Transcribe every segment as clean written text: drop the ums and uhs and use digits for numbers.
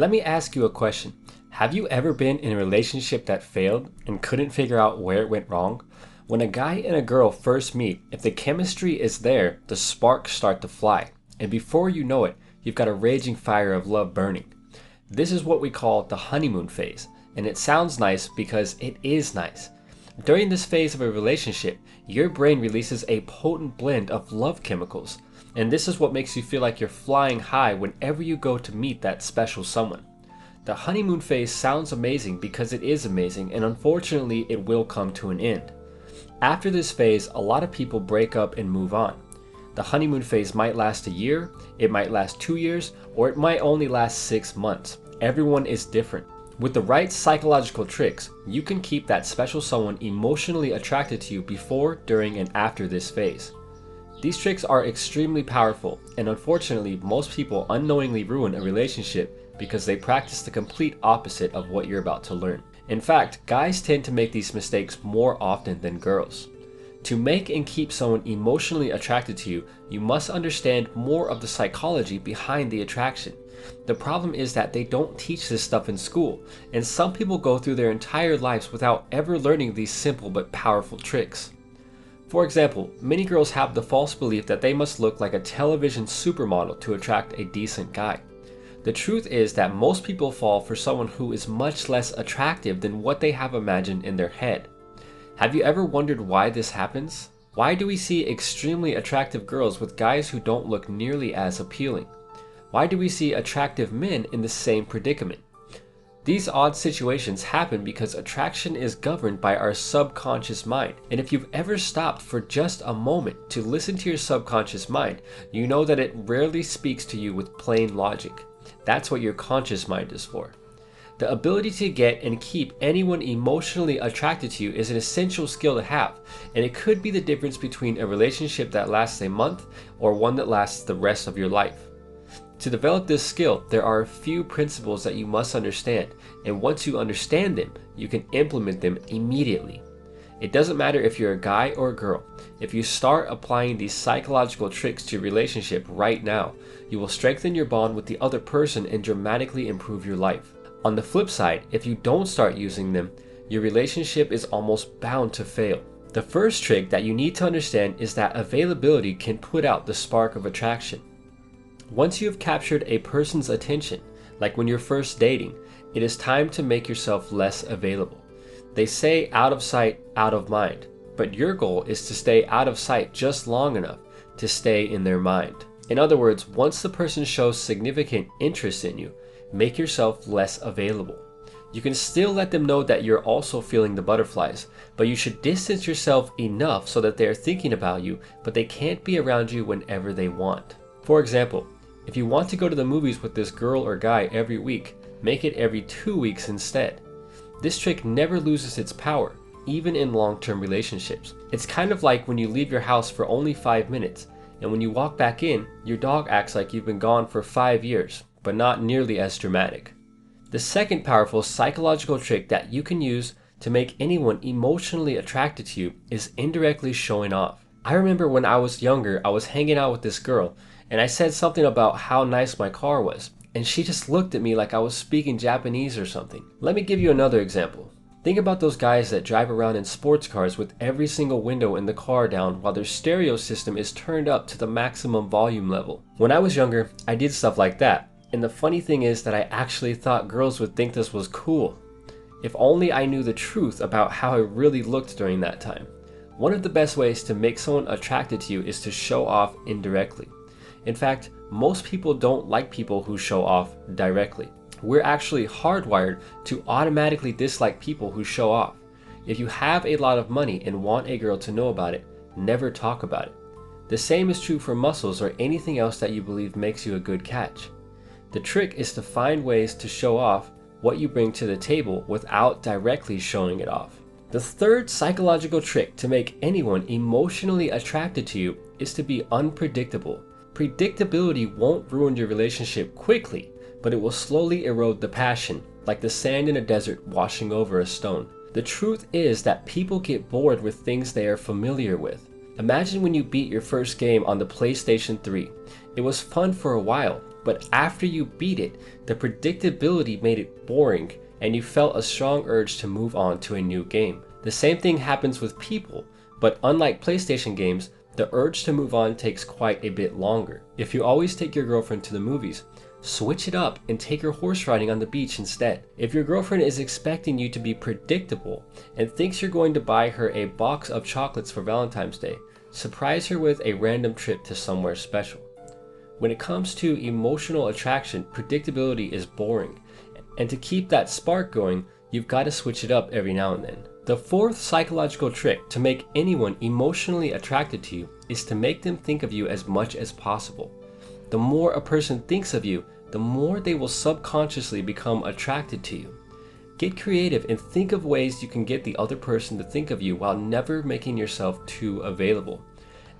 Let me ask you a question. Have you ever been in a relationship that failed and couldn't figure out where it went wrong? When a guy and a girl first meet, if the chemistry is there, the sparks start to fly. And before you know it, you've got a raging fire of love burning. This is what we call the honeymoon phase. And it sounds nice because it is nice. During this phase of a relationship, your brain releases a potent blend of love chemicals. And this is what makes you feel like you're flying high whenever you go to meet that special someone. The honeymoon phase sounds amazing because it is amazing, and unfortunately it will come to an end. After this phase, a lot of people break up and move on. The honeymoon phase might last a year, it might last 2 years, or it might only last 6 months. Everyone is different. With the right psychological tricks, you can keep that special someone emotionally attracted to you before, during, and after this phase. These tricks are extremely powerful, and unfortunately, most people unknowingly ruin a relationship because they practice the complete opposite of what you're about to learn. In fact, guys tend to make these mistakes more often than girls. To make and keep someone emotionally attracted to you, you must understand more of the psychology behind the attraction. The problem is that they don't teach this stuff in school, and some people go through their entire lives without ever learning these simple but powerful tricks. For example, many girls have the false belief that they must look like a television supermodel to attract a decent guy. The truth is that most people fall for someone who is much less attractive than what they have imagined in their head. Have you ever wondered why this happens? Why do we see extremely attractive girls with guys who don't look nearly as appealing? Why do we see attractive men in the same predicament? These odd situations happen because attraction is governed by our subconscious mind. And if you've ever stopped for just a moment to listen to your subconscious mind, you know that it rarely speaks to you with plain logic. That's what your conscious mind is for. The ability to get and keep anyone emotionally attracted to you is an essential skill to have, and it could be the difference between a relationship that lasts a month or one that lasts the rest of your life. To develop this skill, there are a few principles that you must understand, and once you understand them, you can implement them immediately. It doesn't matter if you're a guy or a girl. If you start applying these psychological tricks to your relationship right now, you will strengthen your bond with the other person and dramatically improve your life. On the flip side, if you don't start using them, your relationship is almost bound to fail. The first trick that you need to understand is that availability can put out the spark of attraction. Once you have captured a person's attention, like when you're first dating, it is time to make yourself less available. They say out of sight, out of mind, but your goal is to stay out of sight just long enough to stay in their mind. In other words, once the person shows significant interest in you, make yourself less available. You can still let them know that you're also feeling the butterflies, but you should distance yourself enough so that they're thinking about you, but they can't be around you whenever they want. For example, if you want to go to the movies with this girl or guy every week, make it every 2 weeks instead. This trick never loses its power, even in long-term relationships. It's kind of like when you leave your house for only 5 minutes, and when you walk back in, your dog acts like you've been gone for 5 years, but not nearly as dramatic. The second powerful psychological trick that you can use to make anyone emotionally attracted to you is indirectly showing off. I remember when I was younger, I was hanging out with this girl, and I said something about how nice my car was, and she just looked at me like I was speaking Japanese or something. Let me give you another example. Think about those guys that drive around in sports cars with every single window in the car down while their stereo system is turned up to the maximum volume level. When I was younger, I did stuff like that, and the funny thing is that I actually thought girls would think this was cool. If only I knew the truth about how I really looked during that time. One of the best ways to make someone attracted to you is to show off indirectly. In fact, most people don't like people who show off directly. We're actually hardwired to automatically dislike people who show off. If you have a lot of money and want a girl to know about it, never talk about it. The same is true for muscles or anything else that you believe makes you a good catch. The trick is to find ways to show off what you bring to the table without directly showing it off. The third psychological trick to make anyone emotionally attracted to you is to be unpredictable. Predictability won't ruin your relationship quickly, but it will slowly erode the passion, like the sand in a desert washing over a stone. The truth is that people get bored with things they are familiar with. Imagine when you beat your first game on the PlayStation 3. It was fun for a while, But after you beat it, the predictability made it boring and you felt a strong urge to move on to a new game. The same thing happens with people, but unlike PlayStation games, the urge to move on takes quite a bit longer. If you always take your girlfriend to the movies, switch it up and take her horse riding on the beach instead. If your girlfriend is expecting you to be predictable and thinks you're going to buy her a box of chocolates for Valentine's Day, surprise her with a random trip to somewhere special. When it comes to emotional attraction, predictability is boring, and to keep that spark going, you've got to switch it up every now and then. The fourth psychological trick to make anyone emotionally attracted to you is to make them think of you as much as possible. The more a person thinks of you, the more they will subconsciously become attracted to you. Get creative and think of ways you can get the other person to think of you while never making yourself too available.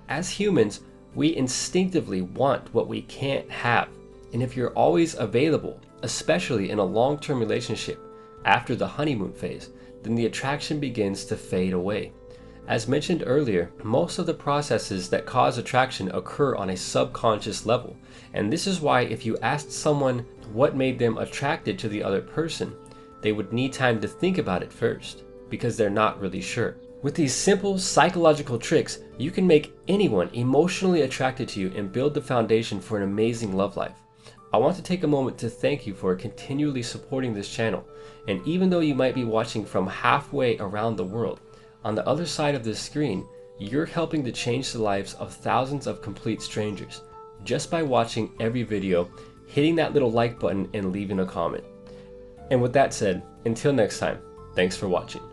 As humans, we instinctively want what we can't have, and if you're always available, especially in a long-term relationship after the honeymoon phase, then the attraction begins to fade away. As mentioned earlier, most of the processes that cause attraction occur on a subconscious level, and this is why if you asked someone what made them attracted to the other person, they would need time to think about it first, because they're not really sure. With these simple psychological tricks, you can make anyone emotionally attracted to you and build the foundation for an amazing love life. I want to take a moment to thank you for continually supporting this channel, and even though you might be watching from halfway around the world, on the other side of this screen, you're helping to change the lives of thousands of complete strangers just by watching every video, hitting that little like button, and leaving a comment. And with that said, until next time, thanks for watching.